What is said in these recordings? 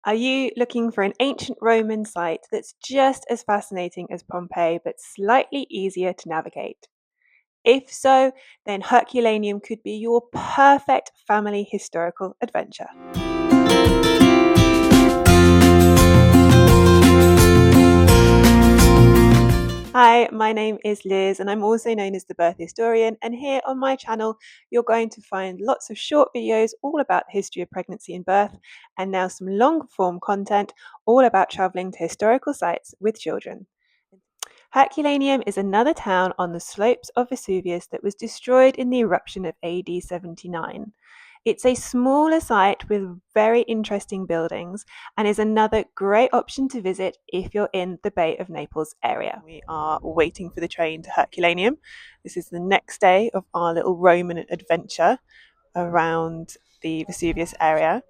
Are you looking for an ancient Roman site that's just as fascinating as Pompeii but slightly easier to navigate? If so, then Herculaneum could be your perfect family historical adventure. Hi, my name is Liz and I'm also known as the Birth Historian, and here on my channel you're going to find lots of short videos all about the history of pregnancy and birth, and now some long form content all about travelling to historical sites with children. Herculaneum is another town on the slopes of Vesuvius that was destroyed in the eruption of AD 79. It's a smaller site with very interesting buildings and is another great option to visit if you're in the Bay of Naples area. We are waiting for the train to Herculaneum. This is the next day of our little Roman adventure around the Vesuvius area.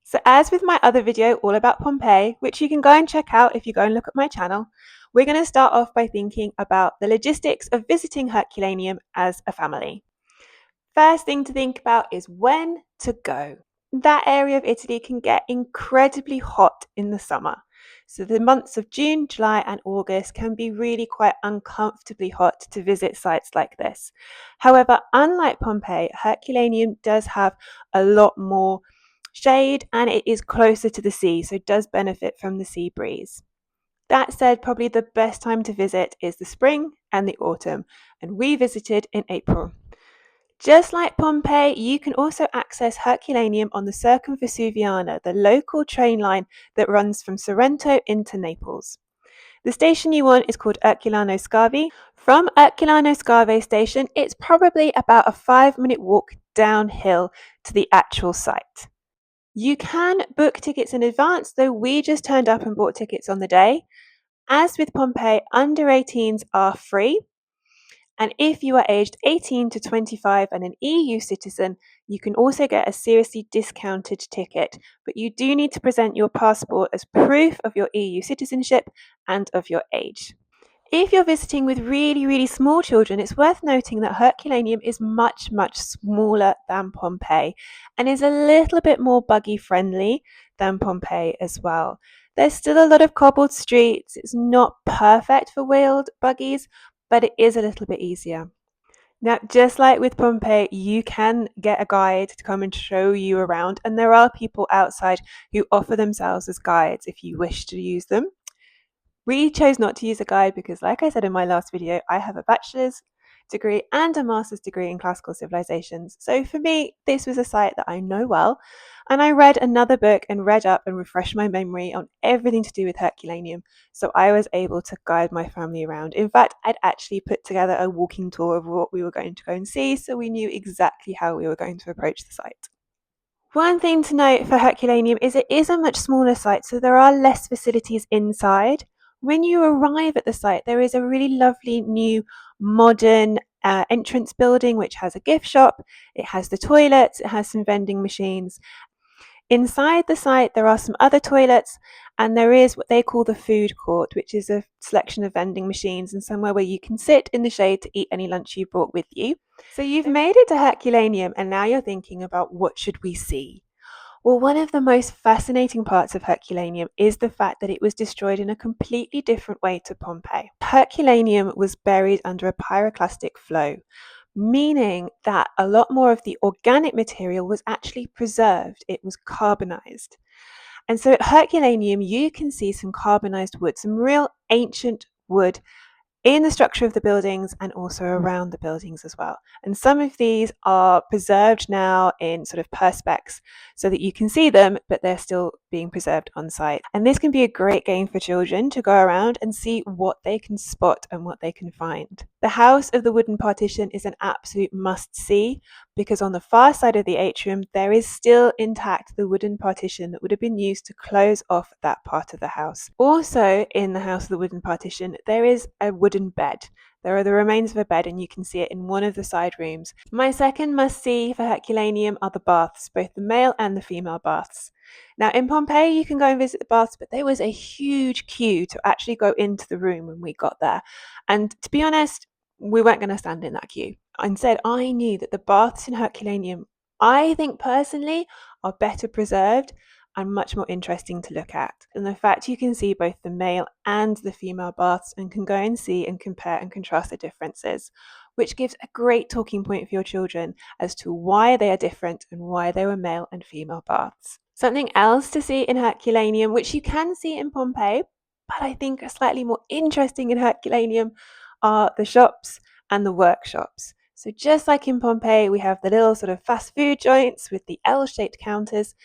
So as with my other video all about Pompeii, which you can go and check out if you go and look at my channel, we're going to start off by thinking about the logistics of visiting Herculaneum as a family. First thing to think about is when to go. That area of Italy can get incredibly hot in the summer. So the months of June, July and August can be really quite uncomfortably hot to visit sites like this. However, unlike Pompeii, Herculaneum does have a lot more shade and it is closer to the sea, so it does benefit from the sea breeze. That said, probably the best time to visit is the spring and the autumn, and we visited in April. Just like Pompeii, you can also access Herculaneum on the Circumvesuviana, the local train line that runs from Sorrento into Naples. The station you want is called Herculano Scavi. From Herculano Scavi station, it's probably about a 5-minute walk downhill to the actual site. You can book tickets in advance, though we just turned up and bought tickets on the day. As with Pompeii, under 18s are free. And if you are aged 18 to 25 and an EU citizen, you can also get a seriously discounted ticket, but you do need to present your passport as proof of your EU citizenship and of your age. If you're visiting with really small children, it's worth noting that Herculaneum is much smaller than Pompeii and is a little bit more buggy friendly than Pompeii as well. There's still a lot of cobbled streets. It's not perfect for wheeled buggies, but it is a little bit easier. Now, just like with Pompeii, you can get a guide to come and show you around, and there are people outside who offer themselves as guides if you wish to use them. We chose not to use a guide because, like I said in my last video, I have a bachelor's degree and a master's degree in classical civilizations. So for me, this was a site that I know well, and I read another book and read up and refreshed my memory on everything to do with Herculaneum, so I was able to guide my family around. In fact, I'd actually put together a walking tour of what we were going to go and see, so we knew exactly how we were going to approach the site. One thing to note for Herculaneum is it is a much smaller site, so there are less facilities inside. When you arrive at the site, there is a really lovely new modern entrance building which has a gift shop, it has the toilets, it has some vending machines. Inside the site, there are some other toilets, and there is what they call the food court, which is a selection of vending machines and somewhere where you can sit in the shade to eat any lunch you brought with you. So you've made it to Herculaneum, and now you're thinking about what should we see? Well, one of the most fascinating parts of Herculaneum is the fact that it was destroyed in a completely different way to Pompeii. Herculaneum was buried under a pyroclastic flow, meaning that a lot more of the organic material was actually preserved. It was carbonized. And so at Herculaneum, you can see some carbonized wood, some real ancient wood in the structure of the buildings and also around the buildings as well. And some of these are preserved now in sort of perspex so that you can see them, but they're still being preserved on site. And this can be a great game for children to go around and see what they can spot and what they can find. The House of the Wooden Partition is an absolute must-see because on the far side of the atrium, there is still intact the wooden partition that would have been used to close off that part of the house. Also in the House of the Wooden Partition, there is a wooden bed. There are the remains of a bed and you can see it in one of the side rooms. My second must-see for Herculaneum are the baths, both the male and the female baths. Now in Pompeii you can go and visit the baths, but there was a huge queue to actually go into the room when we got there. And to be honest, we weren't going to stand in that queue. Instead, I knew that the baths in Herculaneum, I think personally, are better preserved. and much more interesting to look at. And the fact you can see both the male and the female baths and can go and see and compare and contrast the differences, which gives a great talking point for your children as to why they are different and why they were male and female baths. Something else to see in Herculaneum, which you can see in Pompeii, but I think are slightly more interesting in Herculaneum, are the shops and the workshops. So just like in Pompeii, we have the little sort of fast food joints with the L-shaped counters.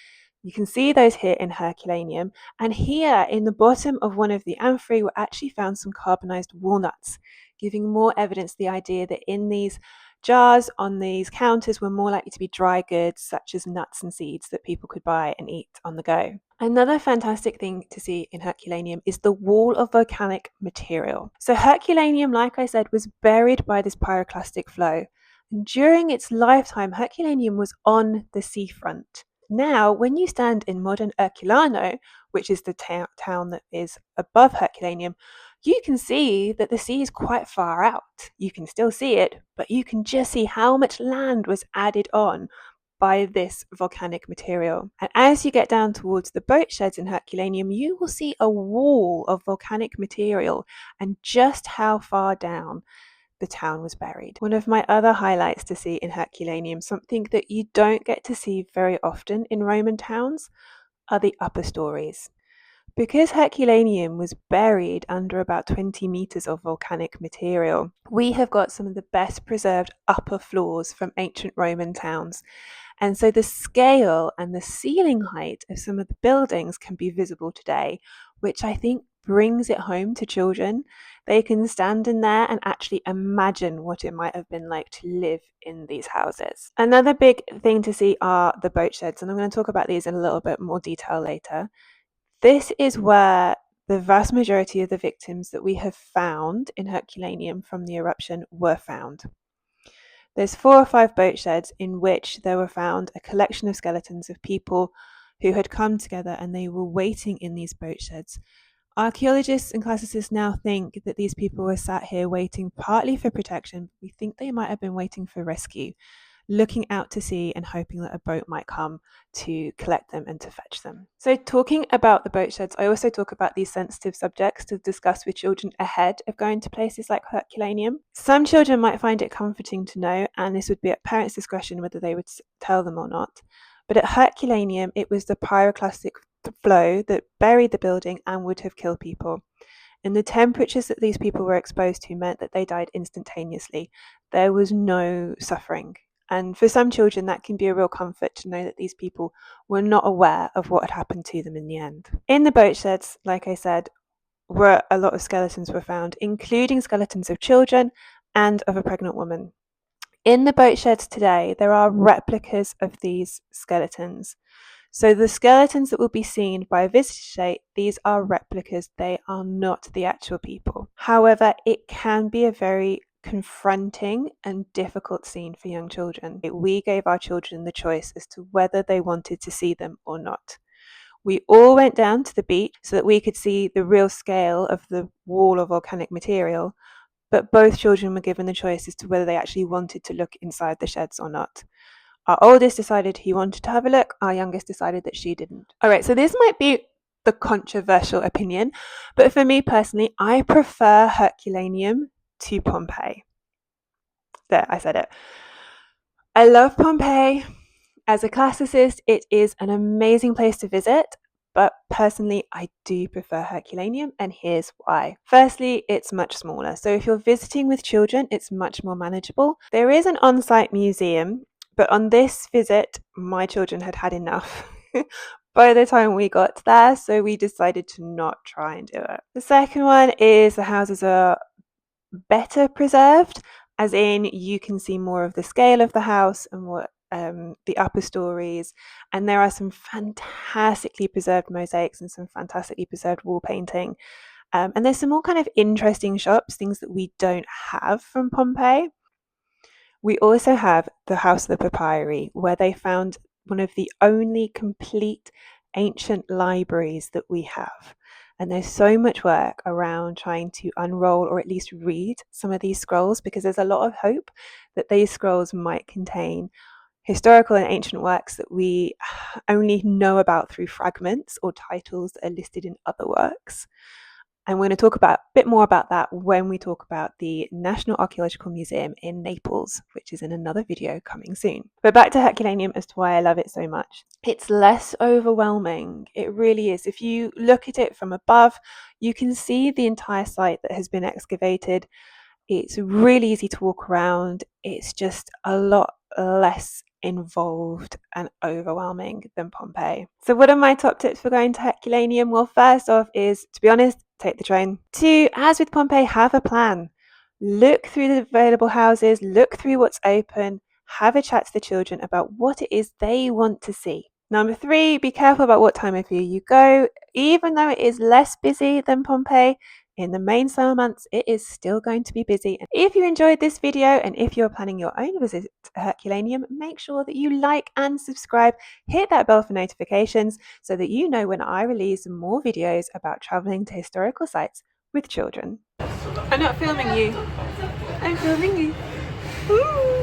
You can see those here in Herculaneum. And here in the bottom of one of the amphorae, we actually found some carbonized walnuts, giving more evidence the idea that in these jars on these counters were more likely to be dry goods such as nuts and seeds that people could buy and eat on the go. Another fantastic thing to see in Herculaneum is the wall of volcanic material. So Herculaneum, like I said, was buried by this pyroclastic flow. And during its lifetime, Herculaneum was on the seafront. Now, when you stand in modern Herculano, which is the town that is above Herculaneum, you can see that the sea is quite far out. You can still see it, but you can just see how much land was added on by this volcanic material. And as you get down towards the boat sheds in Herculaneum, you will see a wall of volcanic material and just how far down the town was buried. One of my other highlights to see in Herculaneum, something that you don't get to see very often in Roman towns, are the upper stories. Because Herculaneum was buried under about 20 meters of volcanic material, we have got some of the best preserved upper floors from ancient Roman towns. And so the scale and the ceiling height of some of the buildings can be visible today, which I think brings it home to children. They can stand in there and actually imagine what it might have been like to live in these houses. Another big thing to see are the boat sheds, and I'm going to talk about these in a little bit more detail later. This is where the vast majority of the victims that we have found in Herculaneum from the eruption were found. There's 4 or 5 boat sheds in which there were found a collection of skeletons of people who had come together and they were waiting in these boat sheds. Archaeologists and classicists now think that these people were sat here waiting partly for protection. We think they might have been waiting for rescue, looking out to sea and hoping that a boat might come to collect them and to fetch them. So talking about the boat sheds, I also talk about these sensitive subjects to discuss with children ahead of going to places like Herculaneum. Some children might find it comforting to know, and this would be at parents' discretion whether they would tell them or not. But at Herculaneum, it was the pyroclastic flow that buried the building and would have killed people. And the temperatures that these people were exposed to meant that they died instantaneously. There was no suffering. And for some children, that can be a real comfort to know that these people were not aware of what had happened to them in the end. In the boat sheds, like I said, where a lot of skeletons were found, including skeletons of children and of a pregnant woman. In the boat sheds today, there are replicas of these skeletons. So the skeletons that will be seen by a visitor today, these are replicas, they are not the actual people. However, it can be a very confronting and difficult scene for young children. We gave our children the choice as to whether they wanted to see them or not. We all went down to the beach so that we could see the real scale of the wall of volcanic material, but both children were given the choice as to whether they actually wanted to look inside the sheds or not. Our oldest decided he wanted to have a look. Our youngest decided that she didn't. All right, so this might be the controversial opinion, but for me personally, I prefer Herculaneum to Pompeii. There, I said it. I love Pompeii. As a classicist, it is an amazing place to visit, but personally, I do prefer Herculaneum, and here's why. Firstly, it's much smaller. So if you're visiting with children, it's much more manageable. There is an on-site museum, but on this visit, my children had had enough by the time we got there, so we decided to not try and do it. The second one is the houses are better preserved, as in you can see more of the scale of the house and what the upper stories, and there are some fantastically preserved mosaics and some fantastically preserved wall painting, and there's some more kind of interesting shops, things that we don't have from Pompeii. We also have the House of the Papyri, where they found one of the only complete ancient libraries that we have. And there's so much work around trying to unroll or at least read some of these scrolls, because there's a lot of hope that these scrolls might contain historical and ancient works that we only know about through fragments or titles that are listed in other works. And we're going to talk about a bit more about that when we talk about the National Archaeological Museum in Naples, which is in another video coming soon. But back to Herculaneum as to why I love it so much. It's less overwhelming. It really is. If you look at it from above, you can see the entire site that has been excavated. It's really easy to walk around. It's just a lot less involved and overwhelming than Pompeii. So what are my top tips for going to Herculaneum? Well, first off is, to be honest, take the train. 2, as with Pompeii, have a plan. Look through the available houses, look through what's open, have a chat to the children about what it is they want to see. Number 3, be careful about what time of year you go. Even though it is less busy than Pompeii, in the main summer months, it is still going to be busy. And if you enjoyed this video and if you're planning your own visit to Herculaneum, make sure that you like and subscribe, hit that bell for notifications so that you know when I release more videos about traveling to historical sites with children. I'm not filming you. I'm filming you. Woo!